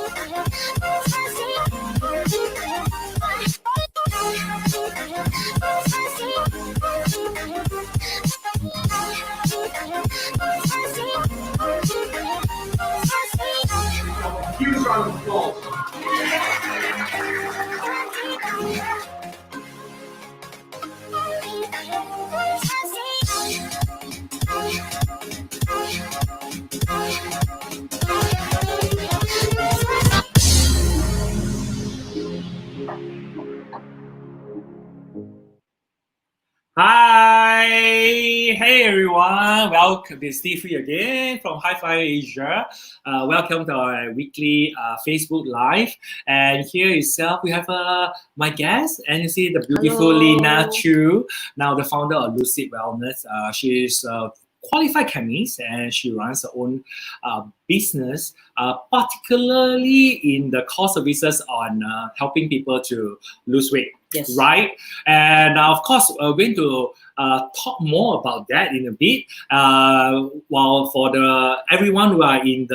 Huge round of applause. Hi, hey everyone, welcome. This is Steve again from Hi-Fi Asia. Welcome to our weekly Facebook Live. And here itself, we have my guest, and you see the beautiful Leena, Choo, now the founder of Lucid Wellness. She's a qualified chemist, and she runs her own business, particularly in the core services on helping people to lose weight. Yes. Right? And of course, we're going to talk more about that in a bit. While for everyone who are in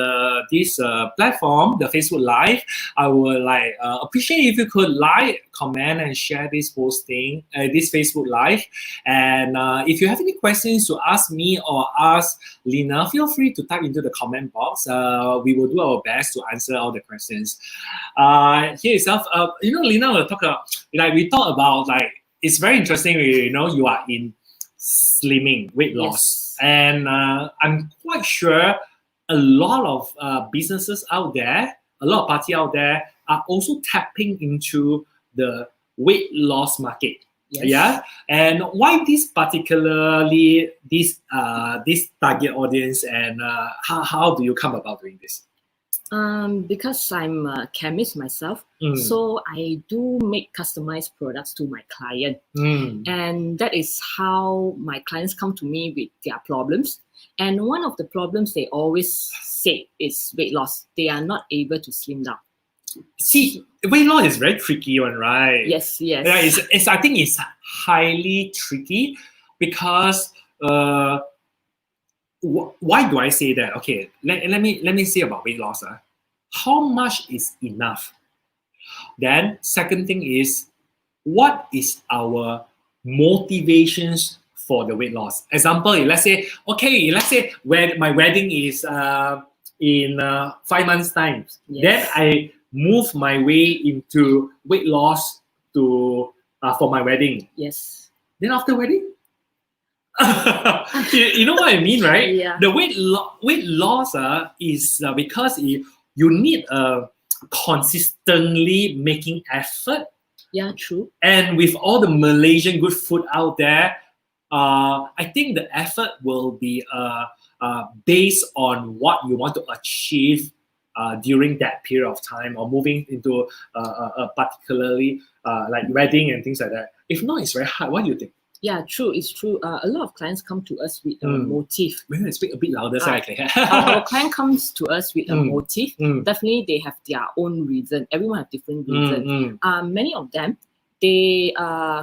this platform, the Facebook Live, I would appreciate if you could like, comment, and share this posting, this Facebook Live. And if you have any questions to ask me or ask Leena, feel free to type into the comment box. We will do our best to answer all the questions. Here itself, Leena will talk about, we talk about it's very interesting. You are in slimming, weight loss, and I'm quite sure a lot of businesses out there, a lot of parties out there are also tapping into the weight loss market. Yes. Yeah, and why this particularly this target audience, and how do you come about doing this? Because I'm a chemist myself, so I do make customized products to my client. And that is how my clients come to me with their problems. And one of the problems they always say is weight loss. They are not able to slim down. See, weight loss is very tricky one, right? Yes. Yeah, I think it's highly tricky because why do I say that? Okay, let me say about weight loss. How much is enough? Then second thing is, what is our motivations for the weight loss? Example, let's say when my wedding is in 5 months' time. Yes. Then I move my way into weight loss to for my wedding. Yes. Then after wedding, you know what I mean, right? Yeah. The weight loss is because you need consistently making effort. Yeah, true. And with all the Malaysian good food out there, I think the effort will be based on what you want to achieve during that period of time, or moving into a particularly like wedding and things like that. If not, it's very hard. What do you think? Yeah, true. It's true. A lot of clients come to us with a motive. Maybe I speak a bit louder so I can hear. Our client comes to us with a motive. Mm. Definitely, they have their own reason. Everyone have different reason. Many of them, they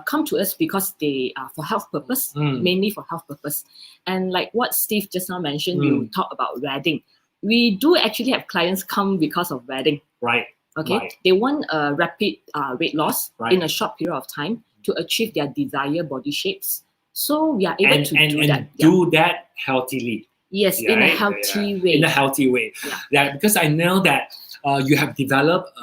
come to us because they are for health purpose, mainly for health purpose. And like what Steve just now mentioned, you talk about wedding. We do actually have clients come because of wedding. Right. Okay. Right. They want a rapid weight loss Right. in a short period of time to achieve their desired body shapes. So we are able to do that. Do that healthily. Yes, in a healthy way. In a healthy way. Yeah. Because I know that you have developed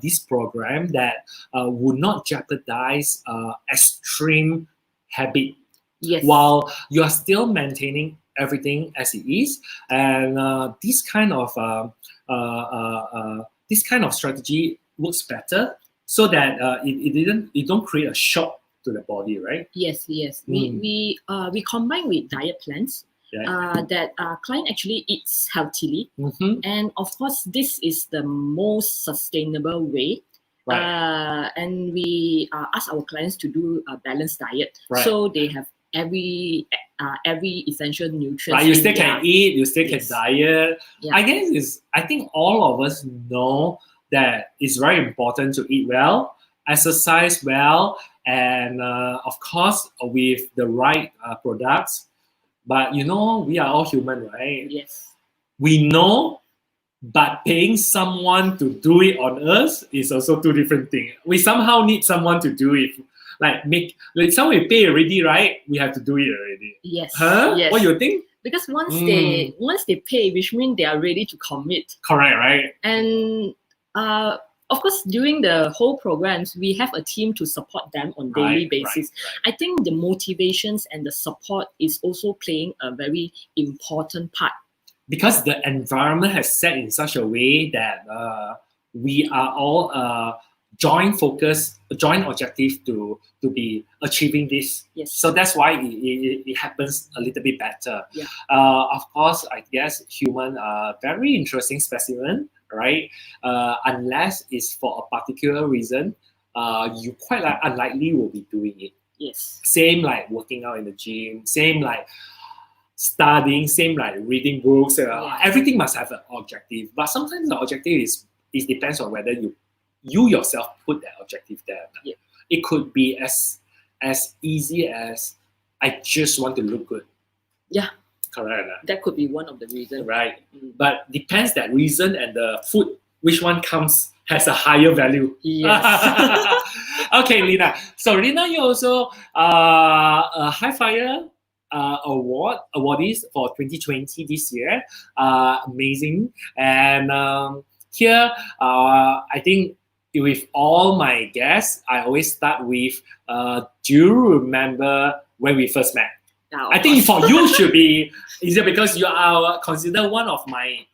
this program that would not jeopardize extreme habit. Yes. While you are still maintaining everything as it is, and this kind of strategy works better, so that it don't create a shock to the body, right? Yes. We combine with diet plans. That client actually eats healthily, and of course this is the most sustainable way. Right. And we ask our clients to do a balanced diet, right. So they have every essential nutrient. Right, you still can eat, you still can diet. Yeah. I think all of us know that it's very important to eat well, exercise well, and of course with the right products. But we are all human, right? Yes. We know But paying someone to do it on us is also two different things. We somehow need someone to do it. Like someone we pay already, right? We have to do it already. Yes. Huh? Yes. What you think? Because once they pay, which means they are ready to commit. Correct, right? And of course, during the whole programs, we have a team to support them on daily basis. Right. I think the motivations and the support is also playing a very important part. Because the environment has set in such a way that we are all joint focus, joint objective to be achieving this. Yes. So that's why it happens a little bit better. Yeah. Of course, I guess human are very interesting specimen, right? Unless it's for a particular reason, you quite unlikely will be doing it. Yes. Same like working out in the gym, same like studying, same like reading books. Everything must have an objective, but sometimes the objective is depends on whether you yourself put that objective there. Yeah. It could be as easy as I just want to look good. Yeah. Correct. That could be one of the reasons. Right. But depends that reason and the food, which one has a higher value. Yes. Okay, Leena. So Leena, you also a High Flyer awardees for 2020 this year. Amazing. And here, I think with all my guests, I always start with, do you remember when we first met? Yeah, I think for you should be easier because you are considered one of my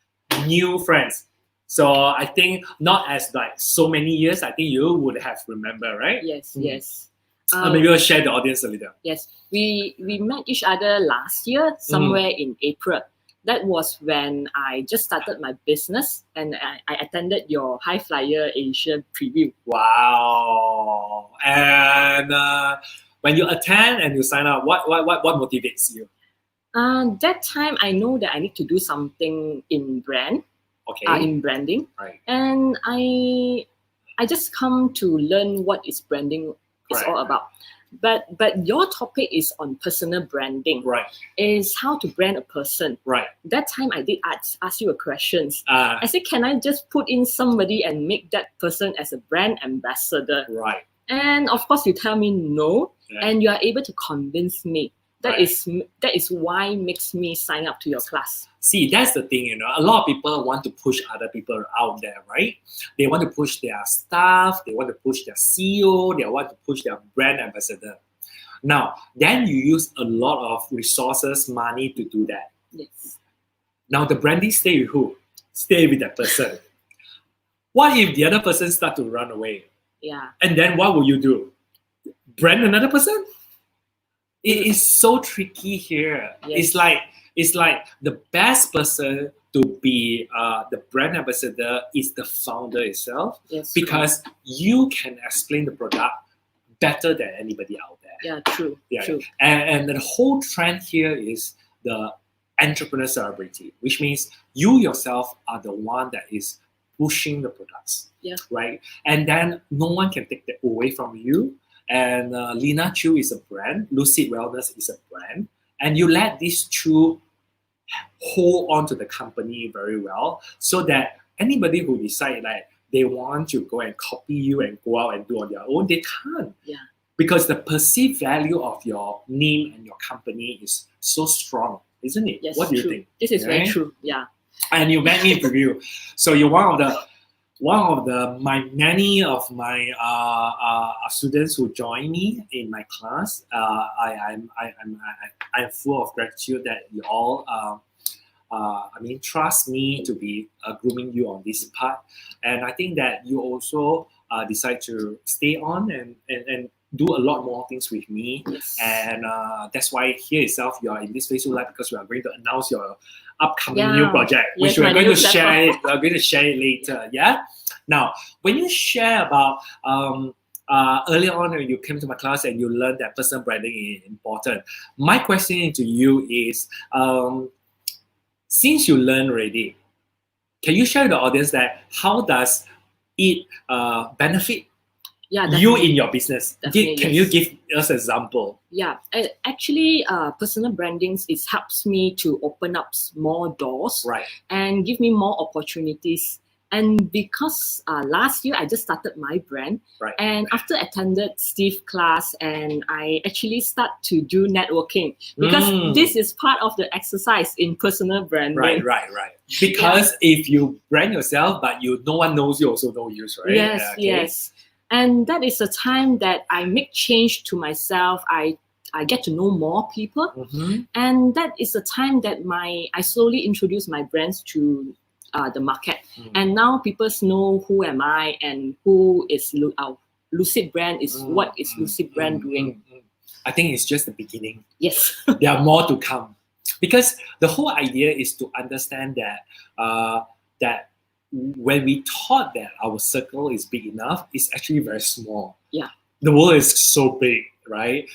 new friends. So I think not as like so many years, I think you would have remember, right? Yes, yes. Maybe we'll share the audience a little. Yes, we met each other last year, somewhere in April. That was when I just started my business and I attended your High Flyer Asia preview. Wow. And when you attend and you sign up, what motivates you? That time I know that I need to do something in brand. Okay. In branding. Right. And I just come to learn what is branding is all about. But your topic is on personal branding. Right. Is how to brand a person. Right. That time I did ask you a question. I said, can I just put in somebody and make that person as a brand ambassador? Right. And of course you tell me no, and you are able to convince me. That is why makes me sign up to your class. See, that's the thing, a lot of people want to push other people out there, right? They want to push their staff, they want to push their CEO, they want to push their brand ambassador. Now, then you use a lot of resources, money to do that. Yes. Now, the branding stay with who? Stay with that person. What if the other person start to run away? Yeah. And then what will you do? Brand another person? It is so tricky here. Yes. It's like the best person to be the brand ambassador is the founder itself. Yes. Because you can explain the product better than anybody out there. Yeah, true. Yeah. True. And the whole trend here is the entrepreneur celebrity, which means you yourself are the one that is pushing the products. Yeah. Right. And then no one can take that away from you. And Leena Choo is a brand, Lucid Wellness is a brand, and you let these two hold on to the company very well, so that anybody who decide that they want to go and copy you and go out and do on their own, they can't. Yeah. Because the perceived value of your name and your company is so strong, isn't it? Yes. What do you true. think? This is very true. Yeah. And you met me in preview, so you're one of many of my students who join me in my class. I'm full of gratitude that you all trust me to be grooming you on this part, and I think that you also decide to stay on and do a lot more things with me. Yes. And that's why here itself you are in this Facebook Live, because we are going to announce your upcoming new project, which we are going to share it. We are going to share it later. Yeah. Now, when you share about earlier on when you came to my class and you learned that personal branding is important, my question to you is, since you learn already, can you share with the audience that how does it benefit Yeah, You definitely. in your business. Definitely, Can yes. you give us an example? Yeah, actually, personal branding helps me to open up more doors, Right. and give me more opportunities. And because last year I just started my brand, Right. and after attended Steve class, and I actually start to do networking, because this is part of the exercise in personal branding. Right. Because if you brand yourself, but no one knows you, also know you, right? Yes, Okay. yes. And that is a time that I make change to myself. I get to know more people, and that is the time that I slowly introduce my brands to the market. And now people know who am I, and who is our Lucid brand is what is Lucid brand doing. I think it's just the beginning. Yes. There are more to come, because the whole idea is to understand that that when we thought that our circle is big enough, it's actually very small. Yeah. The world is so big, right?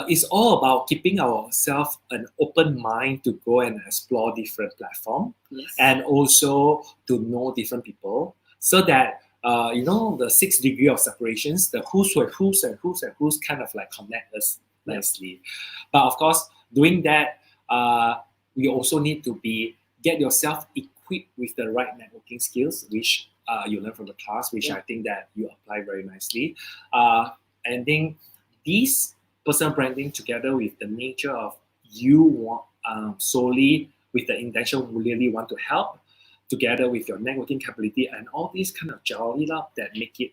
It's all about keeping ourselves an open mind to go and explore different platforms, Yes. and also to know different people, so that the 6 degrees of separations, the who's kind of like connect us nicely. But of course, doing that, we also need to get yourself equipped with the right networking skills, which you learn from the class, which I think that you apply very nicely. And then these personal branding, together with the nature of you want solely with the intention really want to help, together with your networking capability, and all these kind of gel it up that make it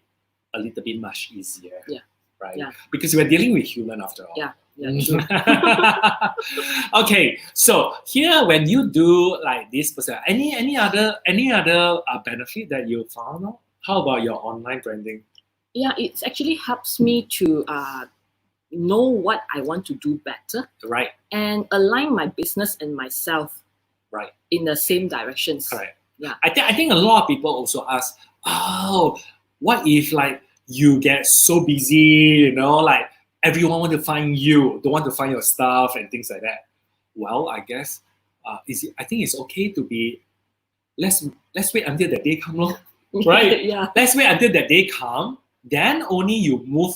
a little bit much easier. Yeah. Right? Yeah. Because we're dealing with human after all. Yeah. True. Okay, so here when you do like this person, any other benefit that you found out? How about your online branding? Yeah, it actually helps me to know what I want to do better, Right. and align my business and myself Right. in the same directions. Correct. Yeah. I think a lot of people also ask, oh, what if like you get so busy, like everyone want to find you, don't want to find your stuff and things like that. Well, I guess I think it's okay to be. Let's wait until the day come, lor. Right? Yeah. Let's wait until that day come. Then only you move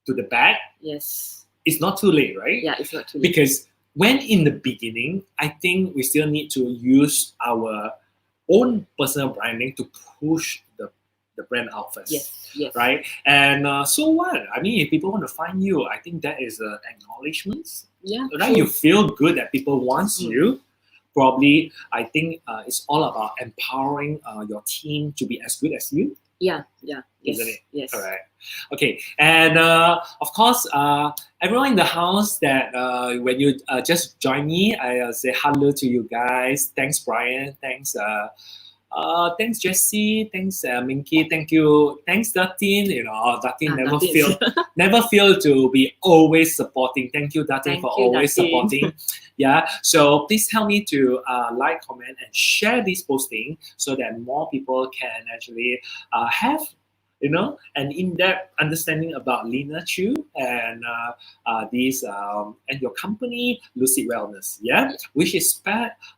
to the back. Yes. It's not too late, right? Yeah, it's not too late. Because when in the beginning, I think we still need to use our own personal branding to push the brand out first. Yes. Right? And so what? I mean, if people want to find you, I think that is an acknowledgement. Yeah. Right? True. You feel good that people want you. Probably, I think it's all about empowering your team to be as good as you. Yeah. Isn't it? Yes. Correct. Okay, and of course, everyone in the house that when you just join me, I say hello to you guys. Thanks, Brian. Thanks Jesse. Thanks Minky. Thank you. Thanks Datin. Datin never fail to be always supporting. Thank you, Datin, for always Datin. supporting. Yeah. So please help me to like, comment, and share this posting so that more people can actually have an in-depth understanding about Leena, Choo, and and your company, Lucid Wellness. Yeah, which is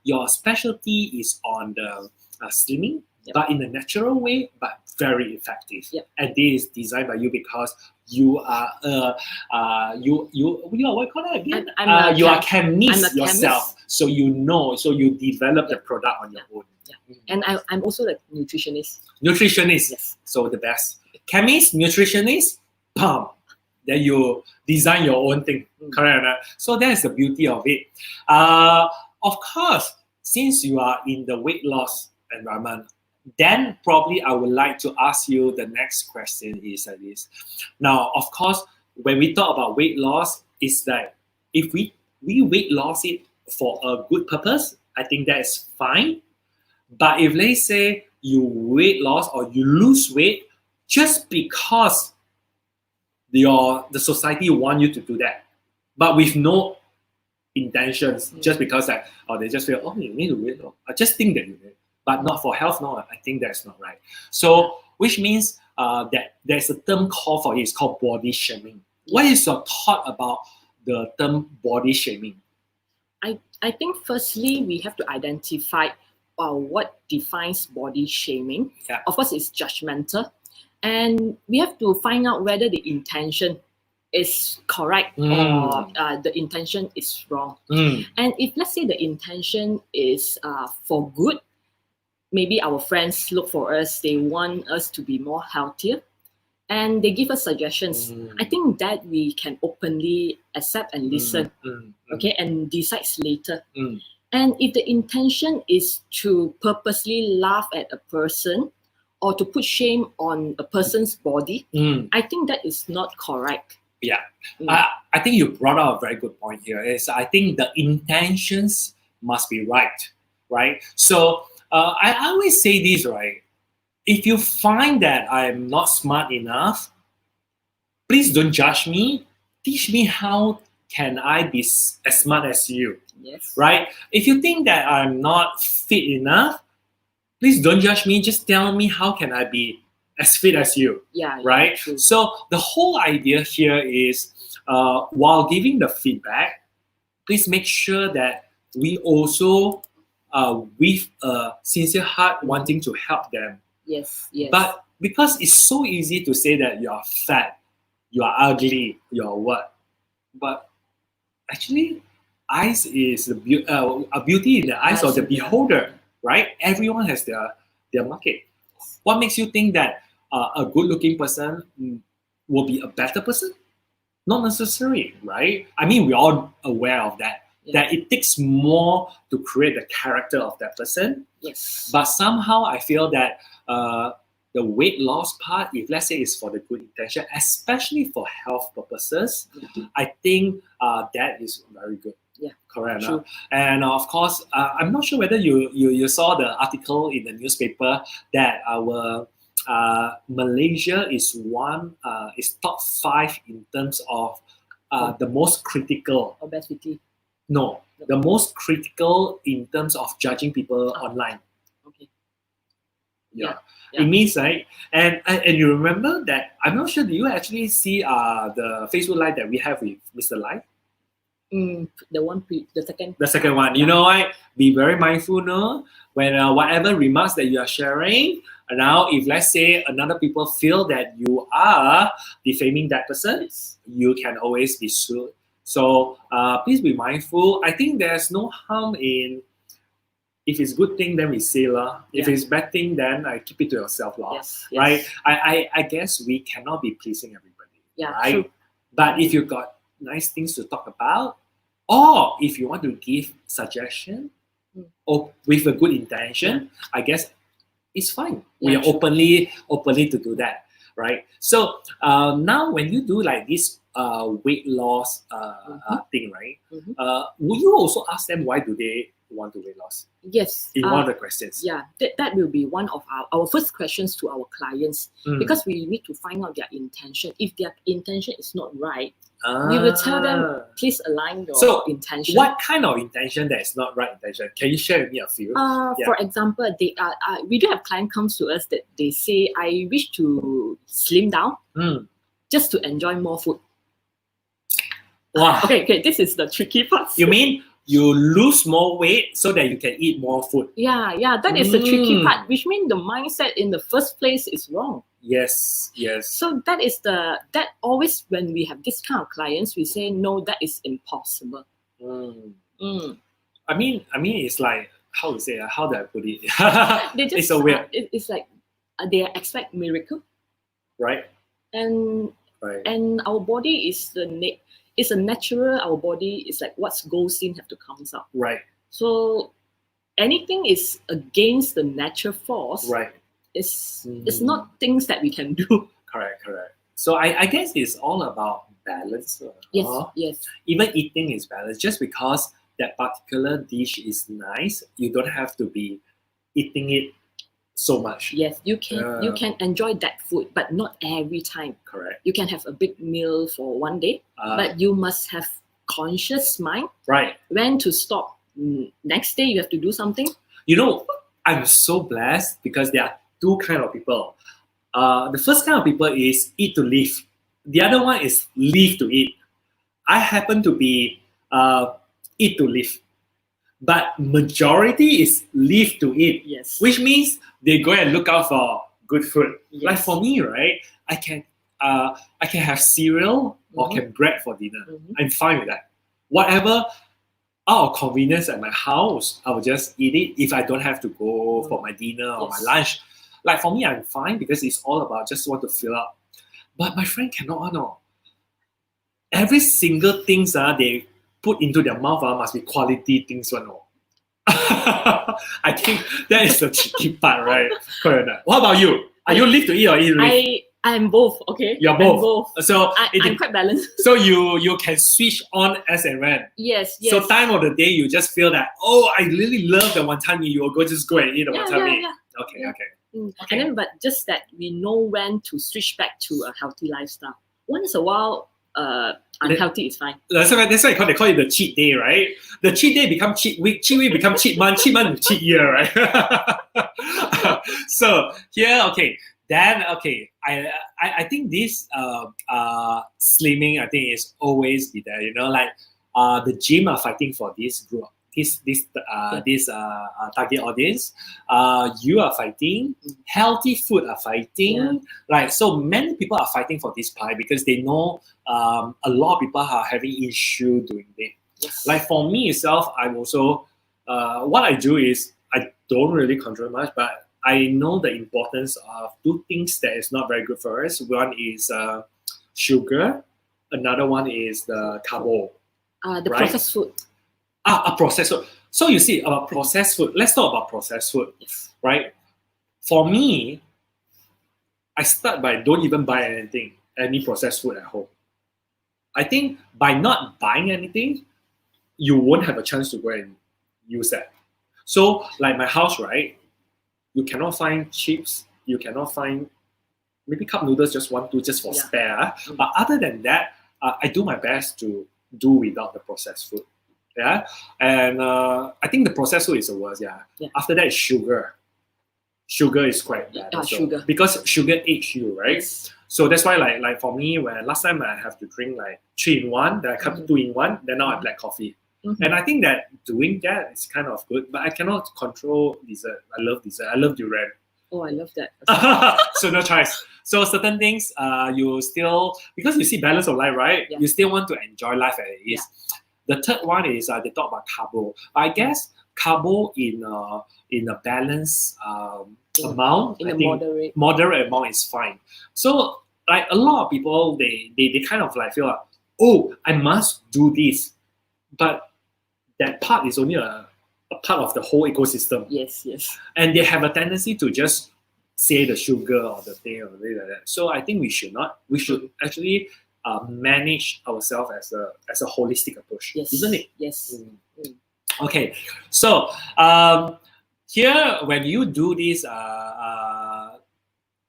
your specialty is on the slimming, but in a natural way, but very effective. And this is designed by you because you are you are what you call that again? You are a chemist yourself, so so you develop the product on your own. And I'm also a nutritionist. Yes. So the best. Chemist, nutritionist, bam. Then you design your own thing. Correct. So that's the beauty of it. Of course, since you are in the weight loss environment, then probably I would like to ask you the next question is like this. Now, of course, when we talk about weight loss, it's like if we weight loss it for a good purpose, I think that is fine. But if let's say you weight loss or you lose weight just because the society want you to do that, but with no intentions, just because they just feel, you need to weight loss. I just think that you need, but not for health. No, I think that's not right. So which means that there's a term called for it. It's called body shaming. What is your thought about the term body shaming? I think firstly we have to identify what defines body shaming. Of course, it's judgmental. And we have to find out whether the intention is correct or the intention is wrong. And if let's say the intention is for good, maybe our friends look for us, they want us to be more healthier, and they give us suggestions. I think that we can openly accept and listen, okay, and decide later. And if the intention is to purposely laugh at a person or to put shame on a person's body, I think that is not correct. Yeah, I think you brought out a very good point here. Is I think the intentions must be right? So I always say this, right? If you find that I'm not smart enough, please don't judge me. Teach me how can I be as smart as you, Yes. right? If you think that I'm not fit enough, please don't judge me. Just tell me how can I be as fit as you, Yeah. right? True. So the whole idea here is while giving the feedback, please make sure that we also with a sincere heart wanting to help them. Yes. But because it's so easy to say that you are fat, you are ugly, you are what, but actually eyes is a beauty in the eyes of the beholder, right? Everyone has their market. What makes you think that a good-looking person will be a better person? Not necessarily, right? I mean, we're all aware of that. Yeah. That it takes more to create the character of that person. Yes. But somehow I feel that the weight loss part, if let's say it's for the good intention, especially for health purposes, I think that is very good. Yeah. Correct. True. And of course, I'm not sure whether you saw the article in the newspaper that our Malaysia is top 5 in terms of the most critical. Obesity. No, the most critical in terms of judging people online. Okay. Yeah. Yeah. It means, right? And you remember that, I'm not sure, do you actually see the Facebook Live that we have with Mr. Lai? The second one. You know what? Be very mindful, no? When whatever remarks that you are sharing, now if let's say another people feel that you are defaming that person, you can always be sued. So please be mindful. I think there's no harm in, if it's good thing, then we say lah. If it's bad thing, then I keep it to yourself lah. Yes. Right? I guess we cannot be pleasing everybody. Yeah. Right? True. But if you got nice things to talk about, or if you want to give suggestion or with a good intention, I guess it's fine. We are openly to do that, right? So now when you do like this weight loss thing, right? Will you also ask them why do they want to weight loss? Yes. In one of the questions. Yeah, that will be one of our first questions to our clients, because we need to find out their intention. If their intention is not right, we will tell them, please align your intention. What kind of intention that is not right intention? Can you share with me a few? For example, they we do have client comes to us that they say, I wish to slim down just to enjoy more food. Wow. Okay, this is the tricky part. You mean you lose more weight so that you can eat more food? Yeah, that is the tricky part, which means the mindset in the first place is wrong. Yes. So that is that always when we have this kind of clients, we say, no, that is impossible. I mean, it's like, how to say, how do I put it? It's so weird. It's like they expect miracle, right? And our body is it's a natural. Our body is like what goes in have to come out. Right. So anything is against the natural force. Right. It's not things that we can do. Correct. So I guess it's all about balance. Yes. Even eating is balance. Just because that particular dish is nice, you don't have to be eating it so much. Yes, you can enjoy that food, but not every time. Correct. You can have a big meal for one day, but you must have conscious mind. Right. When to stop. Next day you have to do something. You know, I'm so blessed because there are 2 kinds of people. The first kind of people is eat to live. The other one is live to eat. I happen to be eat to live. But majority is live to eat. Yes. Which means they go and look out for good food. Yes. Like for me, right? I can have cereal or can bread for dinner. I'm fine with that. Whatever out of convenience at my house, I will just eat it if I don't have to go for my dinner or my lunch. Like for me, I'm fine because it's all about just want to fill up. But my friend cannot, no. Every single things they put into their mouth must be quality things, no. I think that is the tricky part, right? Correct. What about you? Are you live to eat or eat to live? I'm both, okay? You're both. So I'm quite balanced. So you can switch on as and when. Yes. So time of the day you just feel that, oh, I really love the wanton mee. You will just go and eat the wanton mee. Okay. And then, but just that we know when to switch back to a healthy lifestyle. Once a while, unhealthy is fine. That's why they call it the cheat day, right? The cheat day become cheat week become cheat month cheat year, right? So here, I think this slimming, I think is always be there. Like the gym are fighting for this group, this target audience. You are fighting. Healthy food are fighting. Right. So many people are fighting for this pie because they know a lot of people are having issue doing it. Yes. Like for me itself, I'm also what I do is I don't really control much, but I know the importance of two things that is not very good for us. One is sugar. Another one is the carbo. The processed food. A processed food. So you see, about processed food. Let's talk about processed food, right? For me, I start by don't even buy any processed food at home. I think by not buying anything, you won't have a chance to go and use that. So like my house, right? You cannot find chips. You cannot find maybe cup noodles, just one, two, just for spare. But other than that, I do my best to do without the processed food. Yeah, and I think the processed food is the worst. Yeah. After that is sugar. Sugar is quite bad. Sugar. Because sugar ages you, right? Yes. So that's why, like for me, when last time I have to drink like 3-in-1, then I come to 2-in-1, then now I black coffee. And I think that doing that is kind of good, but I cannot control dessert. I love dessert. I love durian. Oh, I love that. So no choice. So certain things, you still, because you see balance of life, right? You still want to enjoy life as it is. The third one is they talk about carbo. I guess carbo in a balanced amount, in a moderate amount is fine. So like a lot of people, they kind of like feel like, oh, I must do this, but that part is only a part of the whole ecosystem. Yes. And they have a tendency to just say the sugar or the thing or something like that. So I think we should not. We should actually manage ourselves as a holistic approach, isn't it? Yes. Okay, so here when you do this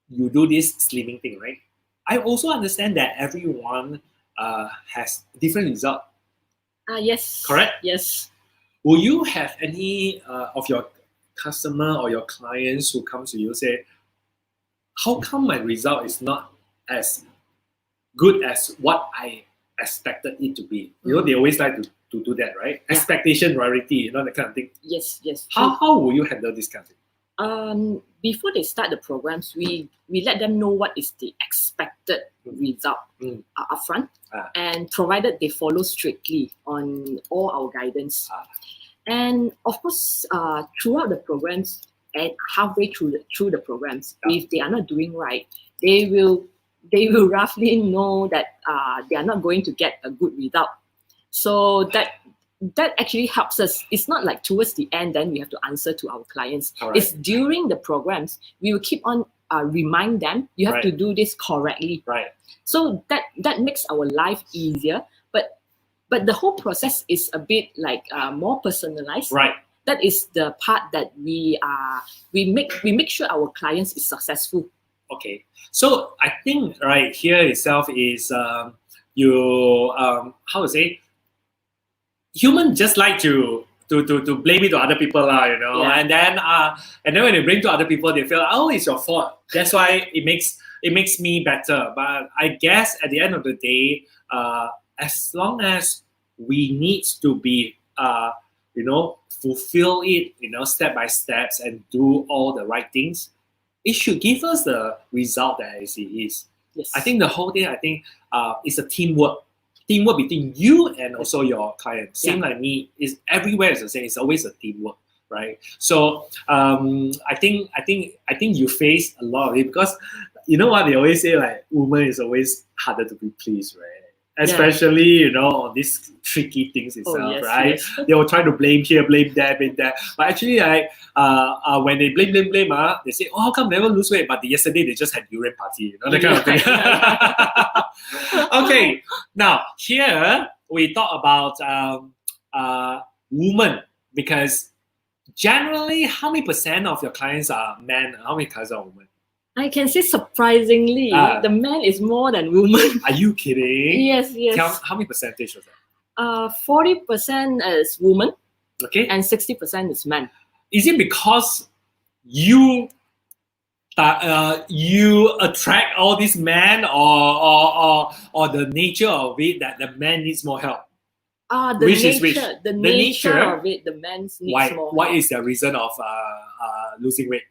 slimming thing, right? I also understand that everyone has different result. Yes. Correct? Yes. Will you have any of your customer or your clients who come to you say, how come my result is not as good as what I expected it to be? They always like to do that, right? Expectation, reality, that kind of thing. Yes. How will you handle this kind of thing? Before they start the programs, we let them know what is the expected result upfront, and provided they follow strictly on all our guidance. And of course, throughout the programs and halfway through the programs, if they are not doing right, they will roughly know that they are not going to get a good result. So that actually helps us. It's not like towards the end, then we have to answer to our clients. It's during the programs, we will keep on remind them, you have to do this correctly. Right. So that makes our life easier. But the whole process is a bit like more personalized. Right. That is the part that we make sure our clients is successful. Okay. So I think right here itself is you how to say, human just like to blame it to other people, and then when they blame to other people, they feel, oh, it's your fault. That's why it makes me better. But I guess at the end of the day, as long as we need to be fulfill it, step by steps and do all the right things, it should give us the result that it is. Yes. I think the whole thing, it's a teamwork between you and also your client. Same like me, is everywhere is the same. It's always a teamwork, right? So I think you face a lot of it because you know what they always say, like woman is always harder to be pleased, right? Especially on these tricky things itself, right? Yes. They will try to blame here, blame there, blame that. But actually, when they blame, they say, "Oh, how come never lose weight?" But yesterday they just had urine party, that kind of thing. Okay, now here we talk about women, because generally, how many % of your clients are men? How many clients are women? I can say surprisingly, the man is more than woman. Are you kidding? Yes. Tell how many percentage was that? 40% is woman, okay, and 60% is men. Is it because you attract all these men, or the nature of it that the man needs more help? The which nature, is which? The nature of it, the man needs more help. What is the reason of losing weight?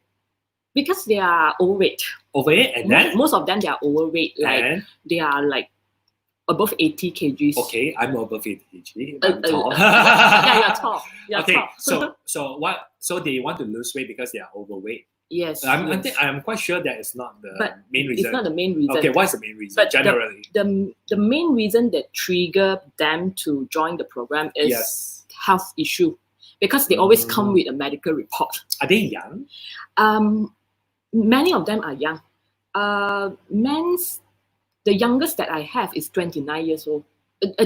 Because they are overweight. Overweight, and then most of them they are overweight. Like and? They are like above 80 kgs. Okay, I'm above 80 kg. I'm tall. Yeah, you're tall. You're okay, tall. so what? So they want to lose weight because they are overweight. Yes. I'm quite sure that is not the main reason. It's not the main reason. Okay, what's the main reason? But generally, the main reason that trigger them to join the program is health issue, because they always come with a medical report. Are they young? Many of them are young. The youngest that I have is 29 years old.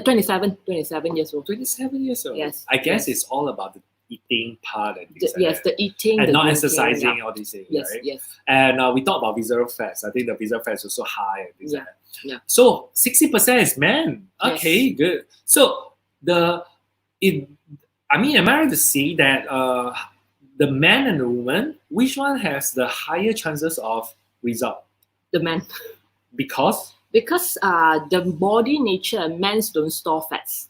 27 years old. 27 years old. Yes. I guess it's all about the eating part and things the eating and the not drinking, exercising, all these things, right? Yes. And we talk about visceral fats. I think the visceral fats is also high and things like that. Yeah. So 60% is men. Okay, good. So am I right to say that the man and the woman, which one has the higher chances of result? The man. Because the body nature, men don't store fats.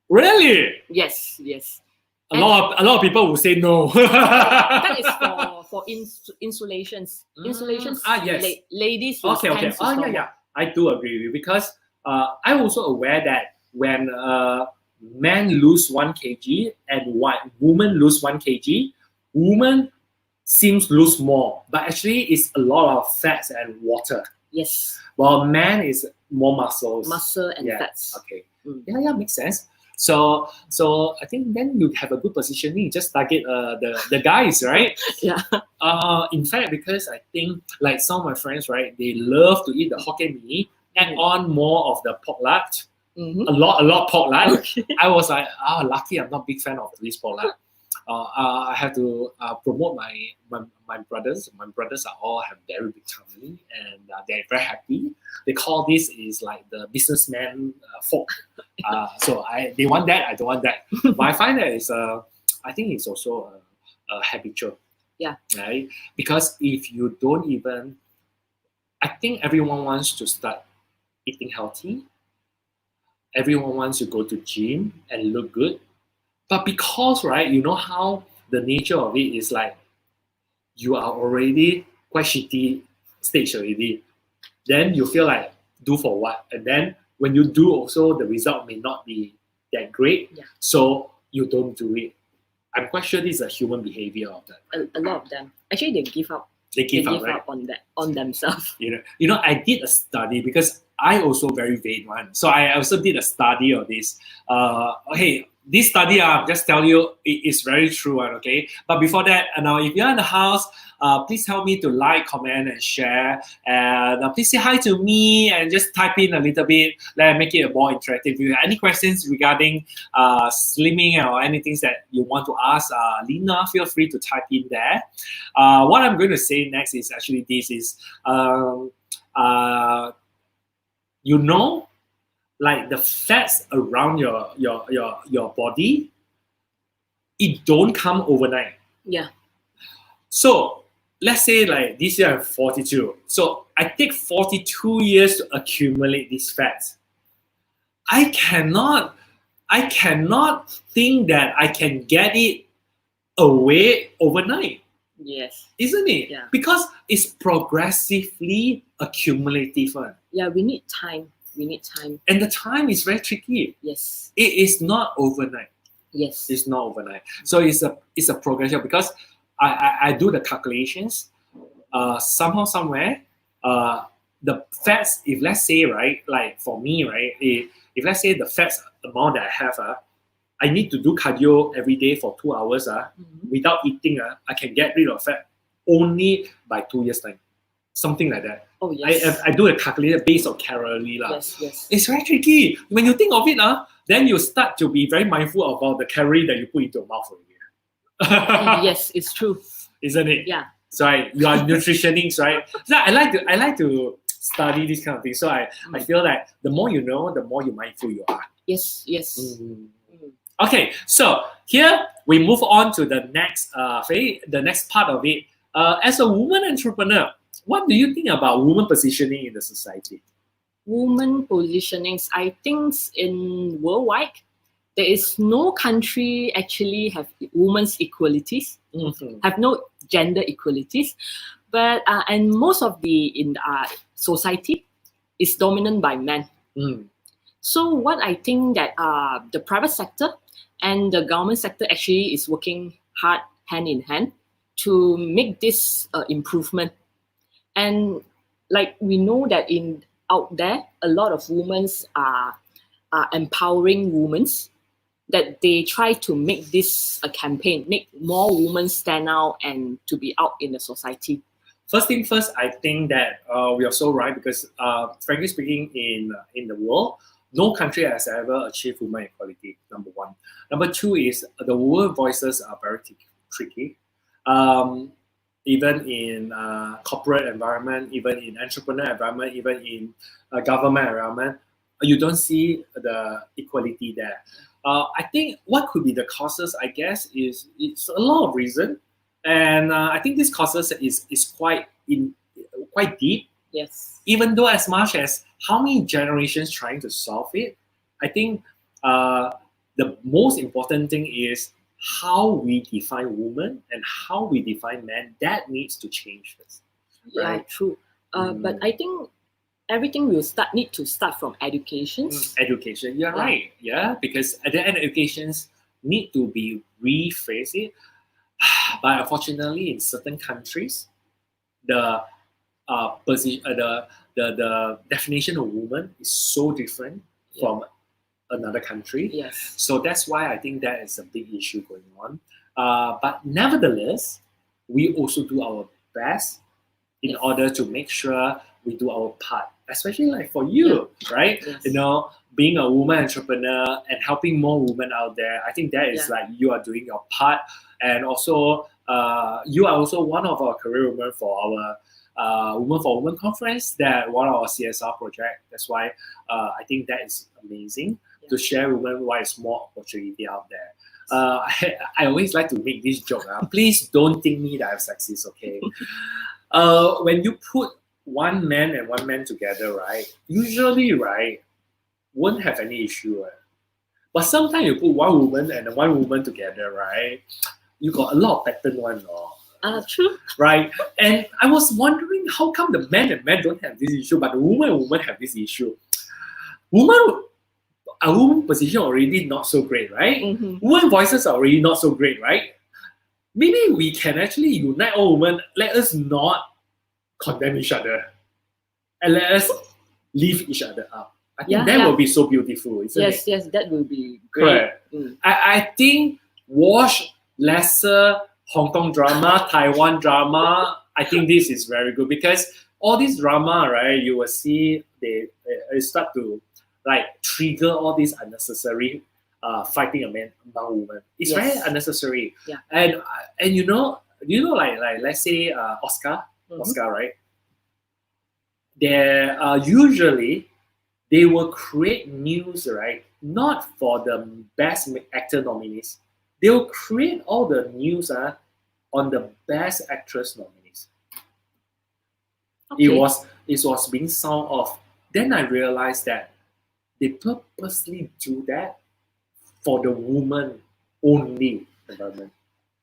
Really? Yes. A lot of people will say no. That is for insulations. Insulations. Yes. Ladies. Okay. Yeah. I do agree with you, because I'm also aware that when men lose 1 kg and women lose 1 kg, women seems lose more, but actually it's a lot of fats and water. Yes. While man is more muscle and fats. Okay. Yeah, makes sense. So I think then you have a good positioning. Just target the guys, right? Yeah. In fact, because I think like some of my friends, right, they love to eat the Hokkien Mee, add on more of the pork lard. A lot pork lard. Okay. I was like, lucky I'm not a big fan of this pork lard. I have to promote my brothers. My brothers have very big family, and they're very happy. They call this is like the businessman folk. So they want that. I don't want that. But I find that I think it's also habitual. Yeah. Right. Because if you don't even, I think everyone wants to start eating healthy. Everyone wants to go to gym and look good. But because, right, you know how the nature of it is like, you are already quite shitty stage already. Then you feel like, do for what? And then when you do also, the result may not be that great. Yeah. So you don't do it. I'm quite sure this is a human behavior of that. A lot of them. Actually, they give up. They give up, right? on themselves. You know, I did a study because I also very vain one. So I also did a study of this. This study, I'll just tell you, it is very true, okay? But before that, now if you're in the house, please help me to like, comment, and share. And please say hi to me and just type in a little bit. Let me make it more interactive. If you have any questions regarding slimming or anything that you want to ask Leena, feel free to type in there. What I'm going to say next is actually this is, like the fats around your body, it don't come overnight. Yeah. So let's say like this year I'm 42. So I take 42 years to accumulate these fats. I cannot think that I can get it away overnight. Yes. isn't it? Yeah. Because it's progressively accumulative. Yeah, we need time. We need time. And the time is very tricky. Yes. It is not overnight. Yes. It's not overnight. So it's a progression because I do the calculations. Somehow, somewhere, the fats, if let's say, right, like for me, right, if let's say the fats amount that I have, I need to do cardio every day for 2 hours without eating, I can get rid of fat only by 2 years' time. Something like that. Oh, yes. I do a calculator based on calorie. Yes, yes. It's very tricky. When you think of it, then you start to be very mindful about the calorie that you put into your mouth already. Yes, it's true. Isn't it? Yeah. So you are nutritionist, right? So I like to study this kind of thing. So I feel that the more you know, the more mindful you are. Yes, yes. Okay, so here we move on to the next phase, the next part of it. As a woman entrepreneur, what do you think about women positioning in the society? Women positionings, I think in worldwide, there is no country actually have women's equalities, have no gender equalities, but and most of in society is dominant by men. So what I think that the private sector and the government sector actually is working hard hand in hand to make this improvement. And like we know that out there, a lot of women are empowering women, that they try to make this a campaign, make more women stand out and to be out in the society. First thing first, I think that we are so right because frankly speaking, in the world, no country has ever achieved women equality, number one. Number two is the women voices are very tricky. Even in corporate environment, even in entrepreneur environment, even in government environment, you don't see the equality there. I think what could be the causes, I guess, it's a lot of reason. And I think this causes is quite deep. Yes. Even though as much as how many generations trying to solve it, I think the most important thing is how we define women and how we define men. That needs to change first. Right? Yeah, true. But I think everything need to start from education. Education, you're right. Yeah, because at the end, educations need to be rephrased. But unfortunately, in certain countries, the definition of woman is so different from another country. Yes. So that's why I think that is a big issue going on. But nevertheless, we also do our best in order to make sure we do our part, especially like for you, right? Yes. You know, being a woman entrepreneur and helping more women out there, I think that is like you are doing your part. And also, you are also one of our career women for our Women for Women conference, that one of our CSR project. That's why I think that is amazing to share women why it's more opportunity out there. I always like to make this joke. Please don't think me that I'm sexist, okay? When you put one man and one man together, right? Usually, right, won't have any issue. But sometimes you put one woman and one woman together, right? You got a lot of pattern one, True. right? And I was wondering how come the men and men don't have this issue, but the woman and woman have this issue. Our woman position already not so great, right? Women voices are already not so great, right? Maybe we can actually unite all women. Let us not condemn each other, and let us lift each other up. I think that will be so beautiful, isn't it? Yes, that will be great. I think watch lesser Hong Kong drama, Taiwan drama. I think this is very good because all this drama, right? You will see they start to like trigger all this unnecessary fighting among women. It's very unnecessary. Yeah. And you know like let's say Oscar, right? There usually they will create news, right? Not for the best actor nominees. They will create all the news on the best actress nominees. Okay. It was being sound off. Then I realized that they purposely do that for the woman only environment.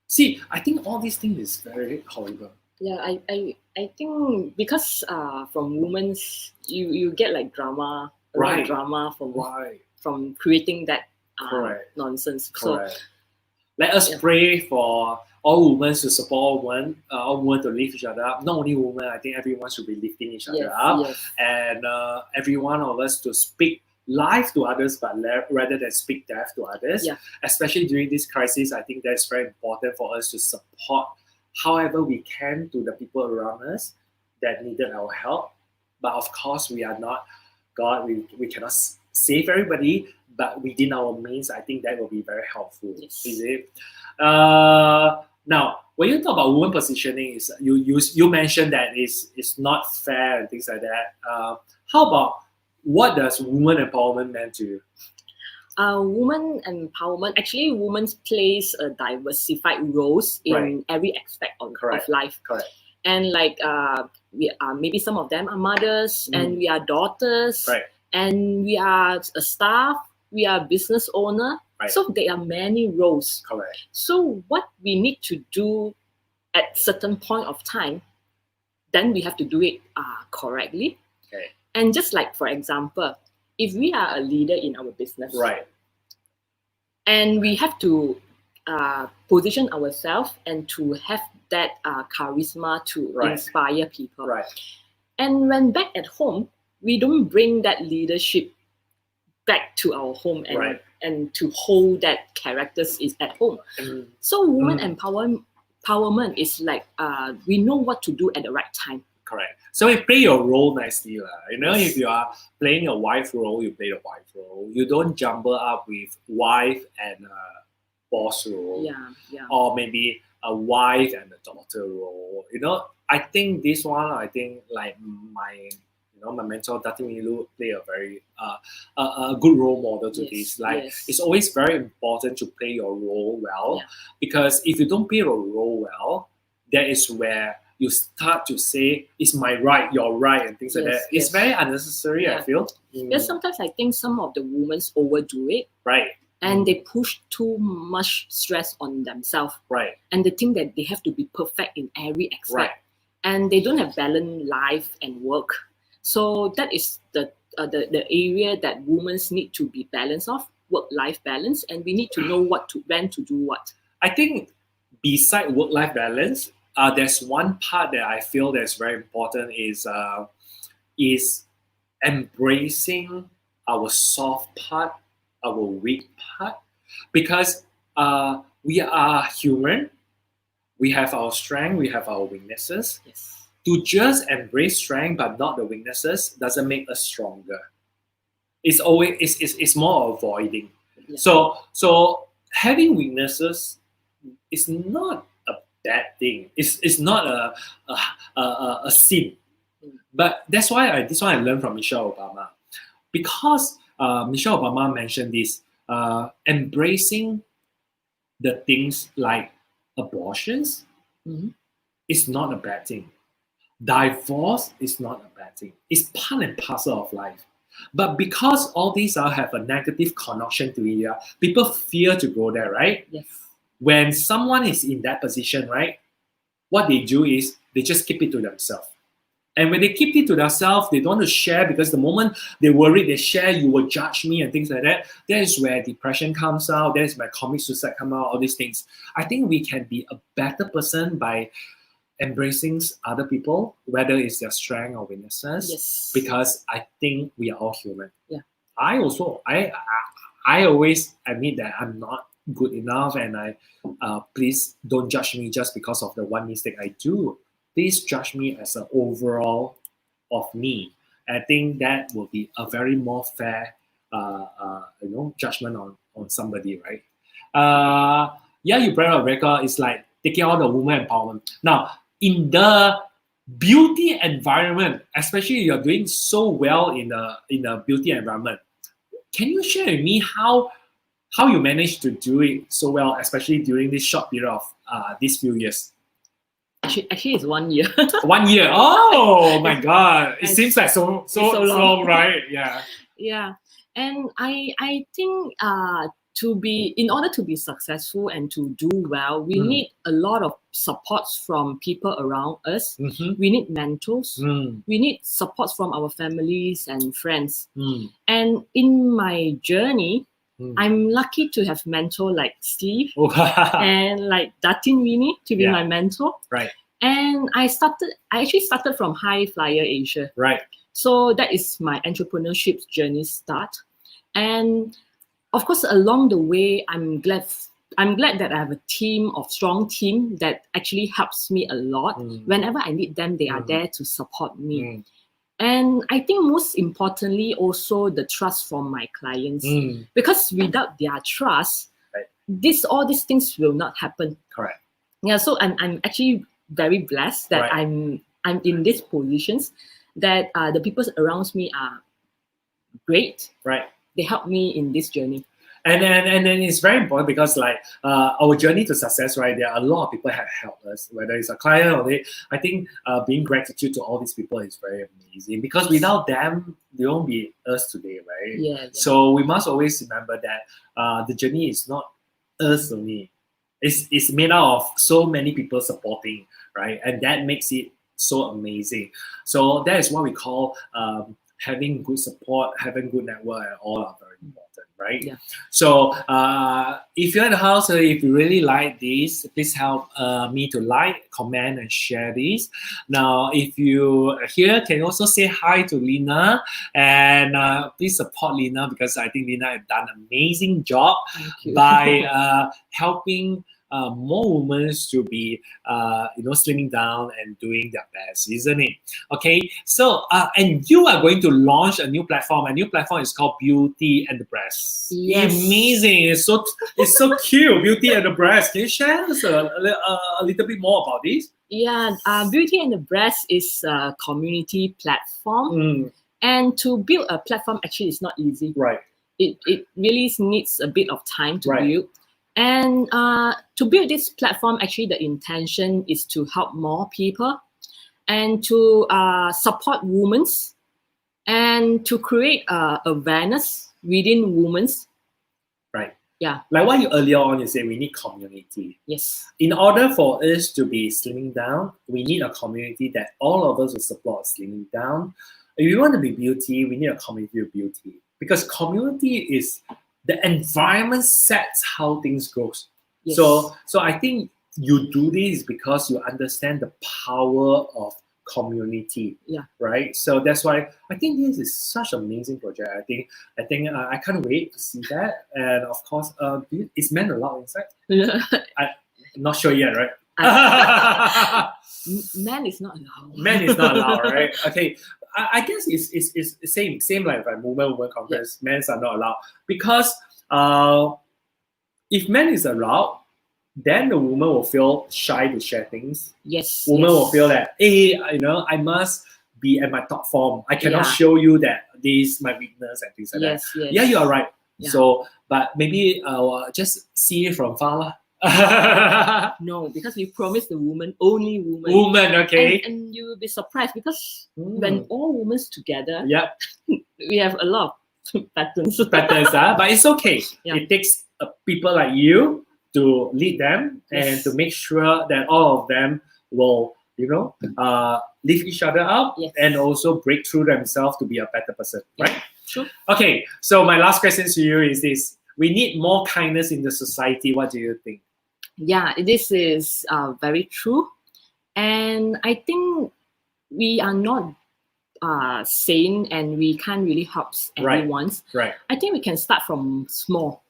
See, I think all these things is very horrible. Yeah, I think because from women's you get like drama, a lot of Right. drama Right. from creating that Correct. nonsense. Correct. So Let us yeah. pray for all women to support women, all women to lift each other up. Not only women, I think everyone should be lifting each other up. Yes. And every one of us to speak life to others, but rather than speak death to others. Yeah. Especially during this crisis, I think that's very important for us to support however we can to the people around us that needed our help. But of course, we are not God. We cannot save everybody, but within our means, I think that will be very helpful. Yes. Is it? Now, when you talk about women positioning, is you mentioned that it's not fair and things like that. How about what does women empowerment mean to you? Women empowerment, actually women plays a diversified roles in Right. every aspect of life. Correct. And like we are, maybe some of them are mothers and we are daughters, Right. and we are a staff, we are business owner. Right. So there are many roles. Correct. So what we need to do at certain point of time, then we have to do it correctly. Okay. And just like, for example, if we are a leader in our business, Right. and we have to position ourselves and to have that charisma to Right. inspire people. Right. And when back at home, we don't bring that leadership back to our home and, Right. and to hold that characters is at home. Mm. So women empowerment is like we know what to do at the right time. Correct. So you play your role nicely. You know, if you are playing a wife role, you play the wife role. You don't jumble up with wife and boss role. Yeah. Or maybe a wife and a daughter role. You know, I think this one, like my mentor, Dr. Milu, play a very a good role model to this. Like it's always very important to play your role well, because if you don't play your role well, that is where you start to say it's my right, you're right, and things like that. It's very unnecessary, I feel. Because sometimes I think some of the women overdo it. Right. And they push too much stress on themselves. Right. And they think that they have to be perfect in every aspect. Right. And they don't have balanced life and work. So that is the area that women need to be balanced of, work-life balance, and we need to know when to do what. I think beside work-life balance, there's one part that I feel that's very important is embracing our soft part, our weak part, because we are human. We have our strength, we have our weaknesses. Yes. To just embrace strength but not the weaknesses doesn't make us stronger. It's always it's more avoiding. Yeah. So having weaknesses is not a bad thing. It's not a sin. But that's why this one I learned from Michelle Obama, because Michelle Obama mentioned this, embracing the things like abortions is not a bad thing. Divorce is not a bad thing. It's part and parcel of life. But because all these have a negative connotation to it, people fear to go there, right? Yes. When someone is in that position, right, what they do is they just keep it to themselves. And when they keep it to themselves, they don't want to share, because the moment they worry, they share, you will judge me and things like that. That is where depression comes out. That is where commit suicide come out, all these things. I think we can be a better person by embracing other people, whether it's their strength or weaknesses. Yes. Because I think we are all human. Yeah. I always admit that I'm not good enough, and please don't judge me just because of the one mistake I do. Please judge me as an overall of me. I think that will be a very more fair, judgment on somebody, right? You brought up record. It's like taking out the woman empowerment. Now, in the beauty environment, especially you're doing so well in the beauty environment, can you share with me how you managed to do it so well, especially during this short period of these few years? Actually, it's 1 year. 1 year. Oh my God! It seems like so long, right? Yeah. Yeah, and I think in order to be successful and to do well, we need a lot of supports from people around us. We need mentors. We need supports from our families and friends. And in my journey, I'm lucky to have mentor like Steve and like Datin Winnie to be my mentor. Right. And I actually started from High Flyer Asia. Right. So that is my entrepreneurship journey start. And of course, along the way, I'm glad that I have a strong team that actually helps me a lot. Whenever I need them, they are there to support me. And I think most importantly, also the trust from my clients. Because without their trust, all these things will not happen. Correct. Yeah, so I'm actually very blessed that I'm in these positions, that the people around me are great. Right. They help me in this journey. And then it's very important because like our journey to success, right? There are a lot of people have helped us, whether it's a client or I think being gratitude to all these people is very amazing, because without them, they won't be us today, right? Yeah. So we must always remember that the journey is not us only. It's made out of so many people supporting, right? And that makes it so amazing. So that is what we call having good support, having good network, and all are very important, right? Yeah. So if you're in the house, if you really like this, please help me to like, comment, and share this. Now, if you here, can you also say hi to Leena, and please support Leena, because I think Leena has done an amazing job by helping more women to be, slimming down and doing their best, isn't it? Okay, so and you are going to launch a new platform. A new platform is called Beauty and the Breast. Yes. Amazing! It's so cute. Beauty and the Breast. Can you share us a little bit more about this? Yeah, Beauty and the Breast is a community platform, and to build a platform actually is not easy. Right. It really needs a bit of time to build. And to build this platform, actually, the intention is to help more people and to support women and to create awareness within women. Right. Yeah. Like what you earlier on, you said we need community. Yes. In order for us to be slimming down, we need a community that all of us will support slimming down. If you want to be beauty, we need a community of beauty, because community is the environment sets how things goes. Yes. So I think you do this because you understand the power of community. Yeah. Right. So that's why I think this is such an amazing project. I think I can't wait to see that. And of course, is men allowed inside? I'm not sure yet, right? Man is not allowed. Men is not allowed, right? Okay. I guess it's same like woman conference. Men are not allowed, because if men is allowed, then the woman will feel shy to share things. Yes. Woman will feel that, hey, I must be at my top form. I cannot show you that this is my weakness and things like that. Yes. Yeah, you are right. Yeah. So, but maybe just see it from far lah. No, because we promised the woman, only woman. Woman, okay. And you will be surprised, because when all women together, we have a lot of patterns. But it's okay. Yeah. It takes people like you to lead them and to make sure that all of them will, lift each other up and also break through themselves to be a better person, right? Sure. Okay, so my last question to you is this. We need more kindness in the society. What do you think? Yeah, this is very true. And I think we are not sane, and we can't really help everyone. Right. I think we can start from small.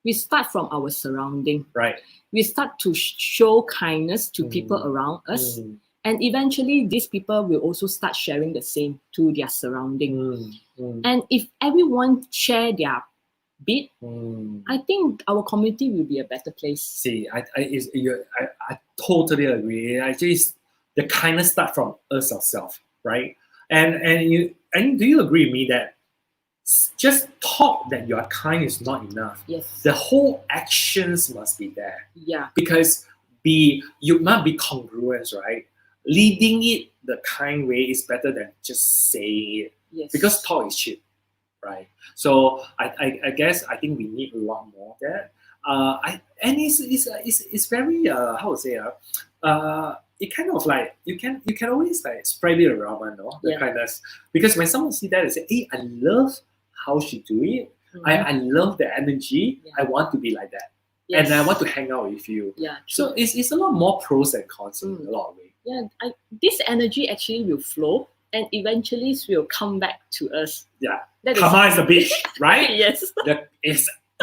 We start from our surrounding. Right. We start to show kindness to people around us. And eventually, these people will also start sharing the same to their surrounding. And if everyone share their bit, I think our community will be a better place. See, I totally agree. Actually, the kindness starts from us ourselves, right? And do you agree with me that just talk that you are kind is not enough? Yes. The whole actions must be there. Yeah. Because you must be congruent, right? Leading it the kind way is better than just saying it. Yes. Because talk is cheap, right? So I guess I think we need a lot more of that. And it's very how to say it kind of like you can always like spread it around, the Yeah. kindness, because when someone see that they say, hey, I love how she do it. I love the energy. Yeah. I want to be like that. Yes. And I want to hang out with you. Yeah. So it's a lot more pros and cons in a lot of ways. Yeah, this energy actually will flow and eventually will come back to us. Yeah. That Karma is the bitch, right? Yes.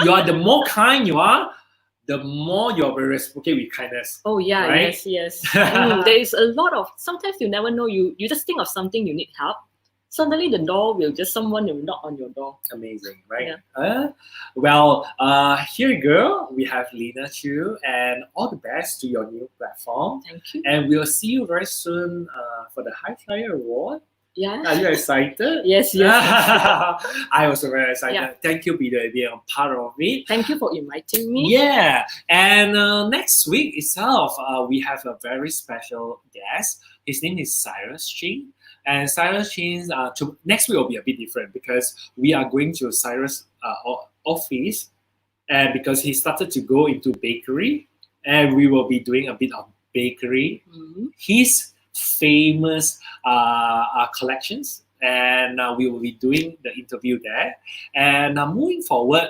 You are the more kind you are, the more you're very reciprocate with kindness. Oh yeah, right? yes. There is a lot of, sometimes you never know, you just think of something you need help. Suddenly the door someone will knock on your door. Amazing, right? Yeah. Here you go. We have Leena, Choo, and all the best to your new platform. Thank you. And we'll see you very soon for the High Flyer Award. Yeah. Are you excited? Yes. I was very excited. Yeah. Thank you for being a part of it. Thank you for inviting me. Yeah, and next week itself, we have a very special guest. His name is Cyrus Chin. And Cyrus Chin, next week will be a bit different because we are going to Cyrus' office, and because he started to go into bakery, and we will be doing a bit of bakery. His famous collections, and we will be doing the interview there. And moving forward,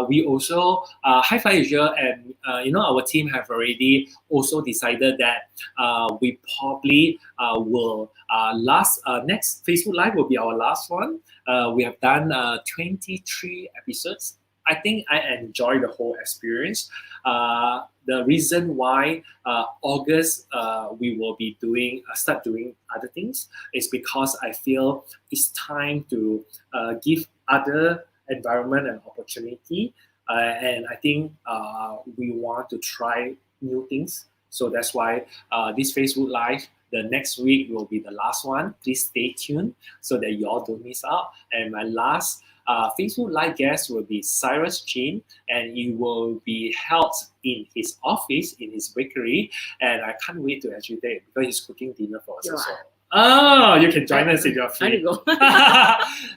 we also High Flyer Asia and our team have already also decided that we probably will next Facebook Live will be our last one. We have done 23 episodes. I think I enjoy the whole experience. The reason why August we will be start doing other things is because I feel it's time to give other environment an opportunity, and I think we want to try new things. So that's why this Facebook Live, the next week will be the last one. Please stay tuned so that you all don't miss out. And my last Facebook Live guest will be Cyrus Chin, and he will be held in his office, in his bakery, and I can't wait to actually take it because he's cooking dinner for us as well. Oh, you can join us if you're free. Go.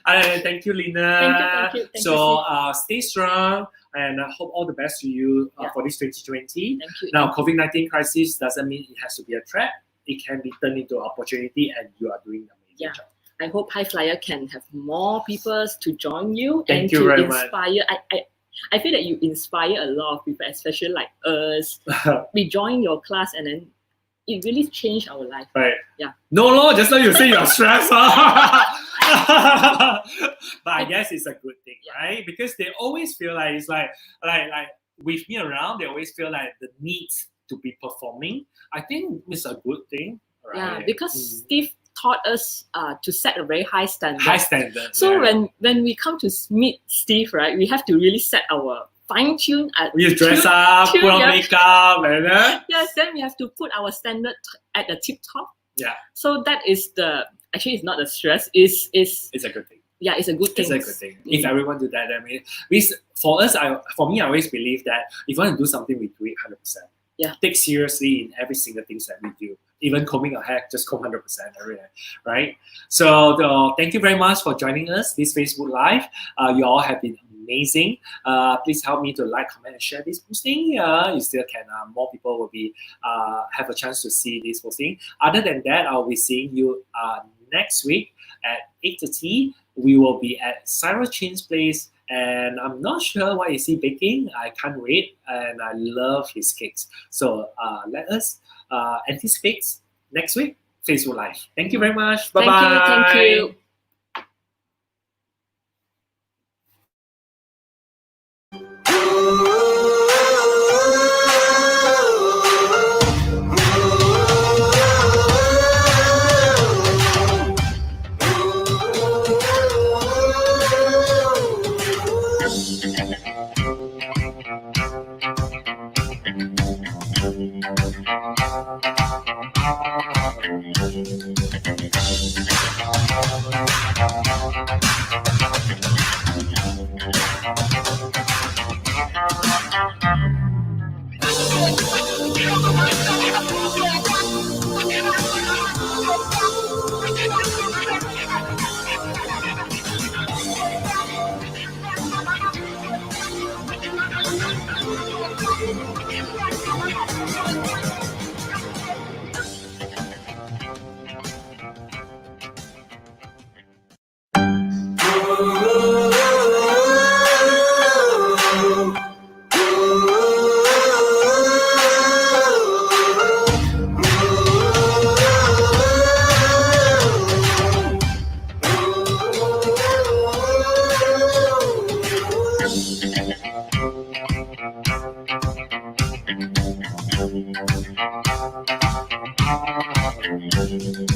Thank you, Leena. Thank you. So stay strong, and I hope all the best to you for this 2020. Thank you. Now, COVID-19 crisis doesn't mean it has to be a threat. It can be turned into an opportunity, and you are doing an amazing job. I hope High Flyer can have more people to join you Thank and you to very inspire. I feel that you inspire a lot of people, especially like us. We join your class and then it really changed our life. Right. Yeah. No, just now you say you're stressed. But I guess it's a good thing, right? Because they always feel like it's like with me around, they always feel like the need to be performing. I think it's a good thing, right? Yeah, because Steve taught us to set a very high standard. High standard. So when we come to meet Steve, right, we have to really set our fine-tune. We dress up, put on makeup, and yes, then we have to put our standard at the tip top. Yeah. So that is actually it's not a stress. It's a good thing. Yeah, it's a good thing. It's a good thing. If everyone do that, I mean, for me, I always believe that if you want to do something, we do it 100%. Yeah. Take seriously in every single thing that we do. Even combing our hair, just comb 100% every day, right? So thank you very much for joining us this Facebook Live. You all have been amazing. Please help me to like, comment, and share this posting. You still can. More people will be have a chance to see this posting. Other than that, I'll be seeing you next week at 8:30. We will be at Cyrus Chin's place. And I'm not sure what is he baking. I can't wait, and I love his cakes. So let us anticipate next week Facebook Live. Thank you very much. Bye bye. Thank you. Thank you. Thank you.